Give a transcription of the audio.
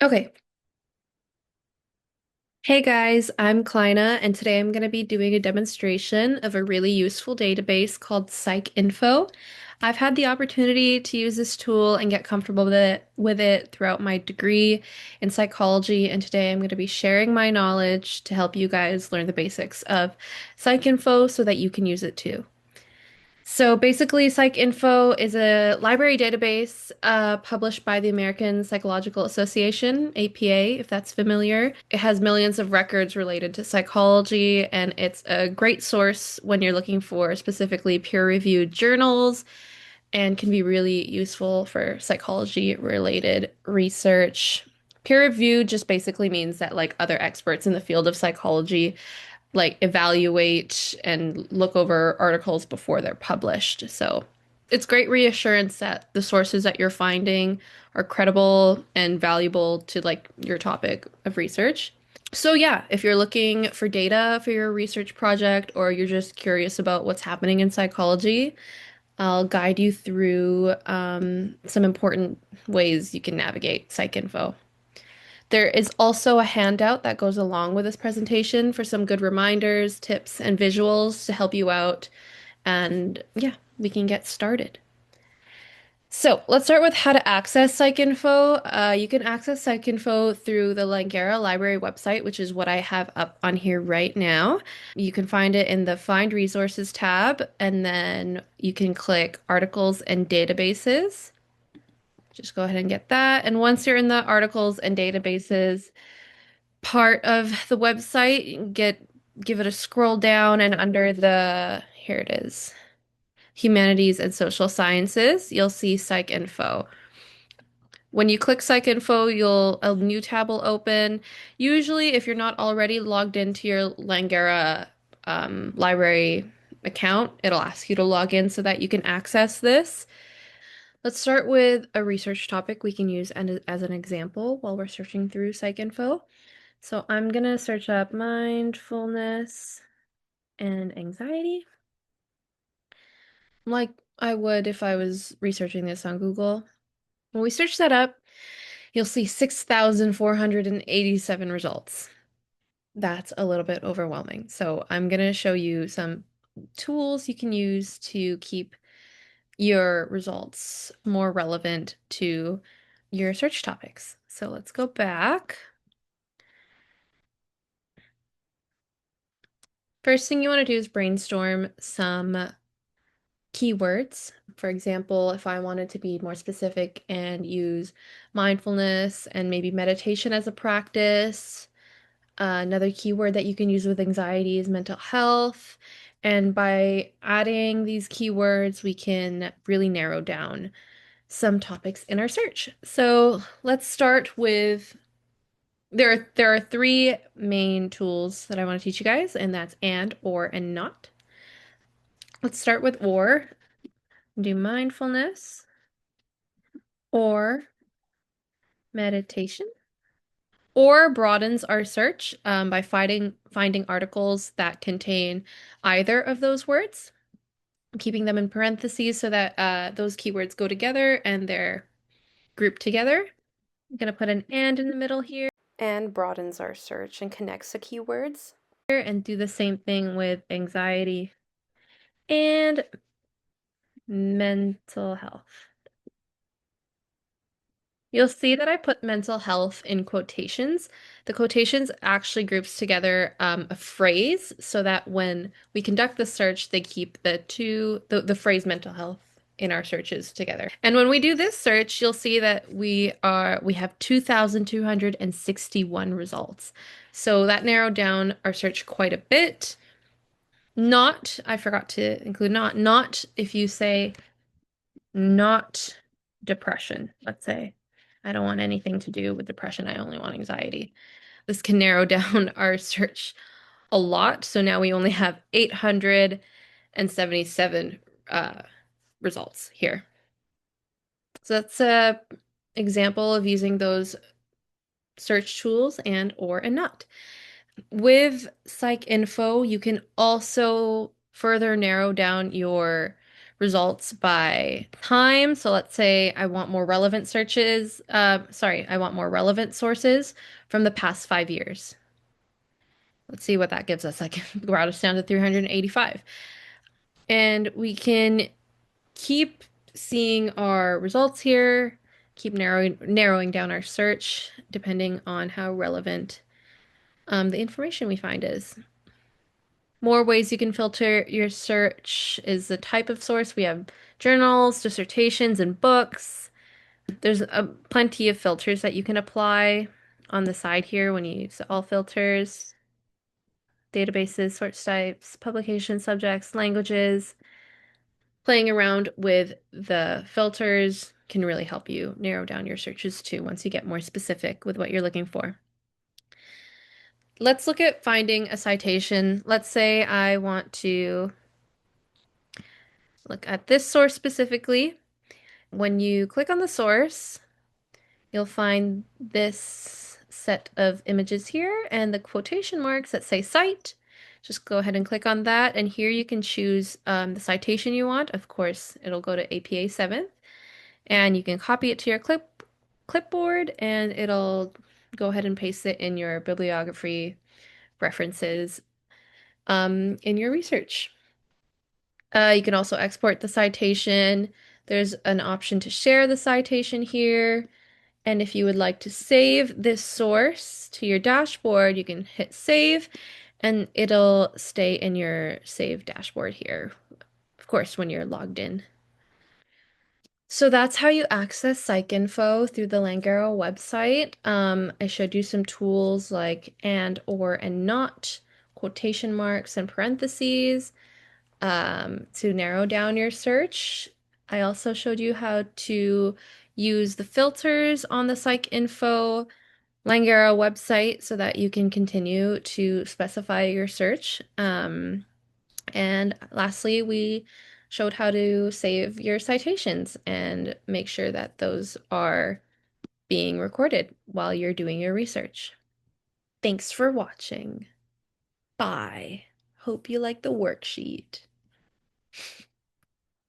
Okay. Hey guys, I'm Kleina, and today I'm going to be doing a demonstration of a really useful database called PsycInfo. I've had the opportunity to use this tool and get comfortable with it throughout my degree in psychology, and today I'm going to be sharing my knowledge to help you guys learn the basics of PsycInfo so that you can use it too. So basically, PsycInfo is a library database published by the American Psychological Association, APA, if that's familiar. It has millions of records related to psychology, and it's a great source when you're looking for specifically peer-reviewed journals and can be really useful for psychology-related research. Peer review just basically means that like other experts in the field of psychology like evaluate and look over articles before they're published. So it's great reassurance that the sources that you're finding are credible and valuable to like your topic of research. So yeah, if you're looking for data for your research project or you're just curious about what's happening in psychology, I'll guide you through some important ways you can navigate PsycInfo. There is also a handout that goes along with this presentation for some good reminders, tips, and visuals to help you out. And yeah, we can get started. So let's start with how to access PsycInfo. You can access PsycInfo through the Langara Library website, which is what I have up on here right now. You can find it in the Find Resources tab, and then you can click Articles and Databases. Just go ahead and get that. And once you're in the Articles and Databases, part of the website, give it a scroll down and under the here it is, Humanities and Social Sciences, you'll see PsycInfo. When you click PsycInfo, you'll a new tab will open. Usually, if you're not already logged into your Langara library account, it'll ask you to log in so that you can access this. Let's start with a research topic we can use as an example while we're searching through PsycInfo. So I'm gonna search up mindfulness and anxiety, like I would if I was researching this on Google. When we search that up, you'll see 6,487 results. That's a little bit overwhelming. So I'm gonna show you some tools you can use to keep your results more relevant to your search topics. So let's go back. First thing you want to do is brainstorm some keywords. For example, if I wanted to be more specific and use mindfulness and maybe meditation as a practice, another keyword that you can use with anxiety is mental health. And by adding these keywords, we can really narrow down some topics in our search. So let's start with there are three main tools that I want to teach you guys, and that's and, or, and not. Let's start with or. Do mindfulness or meditation. Or broadens our search by finding articles that contain either of those words, keeping them in parentheses so that those keywords go together and they're grouped together. I'm gonna put an and in the middle here. And broadens our search and connects the keywords. And do the same thing with anxiety and mental health. You'll see that I put mental health in quotations. The quotations actually groups together a phrase so that when we conduct the search, they keep the phrase mental health in our searches together. And when we do this search, you'll see that we have 2,261 results. So that narrowed down our search quite a bit. Not, I forgot to include not if you say not depression, let's say. I don't want anything to do with depression. I only want anxiety. This can narrow down our search a lot. So now we only have 877 results here. So that's a example of using those search tools and or and not. With PsycInfo, you can also further narrow down your results by time. So let's say I want more relevant searches. Sorry, I want more relevant sources from the past 5 years. Let's see what that gives us. That can route us down to 385. And we can keep seeing our results here, keep narrowing down our search depending on how relevant the information we find is. More ways you can filter your search is the type of source. We have journals, dissertations, and books. There's plenty of filters that you can apply on the side here when you use all filters, databases, source types, publication subjects, languages. Playing around with the filters can really help you narrow down your searches too once you get more specific with what you're looking for. Let's look at finding a citation. Let's say I want to look at this source specifically. When you click on the source, you'll find this set of images here and the quotation marks that say cite. Just go ahead and click on that, and here you can choose the citation you want. Of course, it'll go to APA 7th, and you can copy it to your clipboard, and it'll go ahead and paste it in your bibliography references in your research. You can also export the citation. There's an option to share the citation here. And if you would like to save this source to your dashboard, you can hit save and it'll stay in your save dashboard here, of course, when you're logged in. So that's how you access PsycInfo through the Langaro website. I showed you some tools like and, or, and not, quotation marks, and parentheses to narrow down your search. I also showed you how to use the filters on the PsycInfo Langara website so that you can continue to specify your search. And lastly, we showed how to save your citations and make sure that those are being recorded while you're doing your research. Thanks for watching. Bye. Hope you like the worksheet.